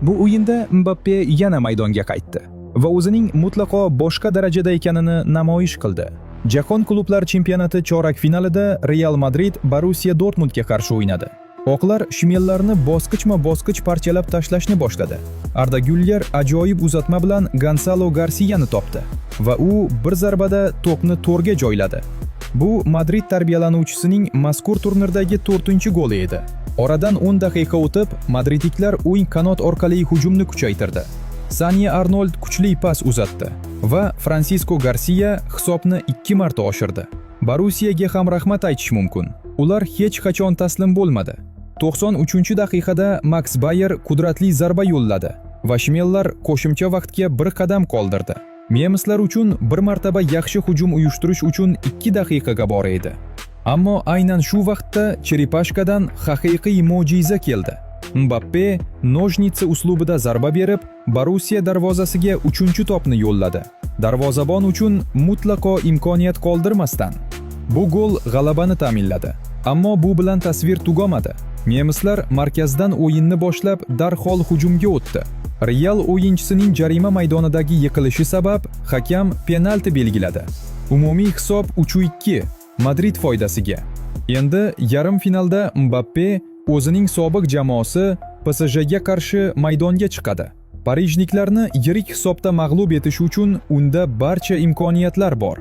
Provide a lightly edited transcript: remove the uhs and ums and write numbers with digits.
Bu o'yinda Mbappe yana maydonga qaytdi va o'zining mutlaqo boshqa darajada ekanini namoyish qildi. Jahon klublar chempionati chorak finalida Real Madrid Borussia Dortmundga qarshi o'ynadi. Oqlar shmellarni bosqichma-bosqich parchalab tashlashni boshladi. Arda Güler ajoyib uzatma bilan Gonzalo Garsiani topdi va u bir zarbada to'pni to'rga joyladi. Bu Madrid tarbiyalanuvchisining mazkur turnirdagi 4-goli edi. Oradan 10 daqiqa o'tib, madridliklar o'ng qanot orqali hujumni kuchaytirdi. Sani Arnold kuchli pas uzatdi va Francisco Garcia hisobni 2 marta oshirdi. Borussiyaga ham rahmat aytish mumkin. Ular hech qachon taslim bo'lmadi. 93-daqiqada Max Bayer qudratli zarba yo'lladi va shmellar qo'shimcha vaqtga bir qadam qoldirdi. Nemislar uchun bir martaba yaxshi hujum uyushtirish uchun 2 daqiqaga bor edi. Ammo aynan shu vaqtda Cherepashkadan haqiqiy mo'jiza keldi. Mbappe nojnitsa uslubida zarba berib, Borussiya darvozasiga 3-topni yo'lladi. Darvozabon uchun mutlaqo imkoniyat qoldirmasdan bu gol g'alabani ta'minladi. Ammo bu bilan tasvir tugamadi. Nemislar markazdan o'yinni boshlab darhol hujumga o'tdi. Real o'yinchisining jarima maydonidagi yiqilishi sabab hakam penalti belgiladi. Umumiy hisob 3-2 Madrid foydasiga. Endi yarim finalda Mbappe o'zining sobiq jamoasi PSJga qarshi maydonga chiqadi. Parijliklarni yirik hisobda mag'lub etish uchun unda barcha imkoniyatlar bor.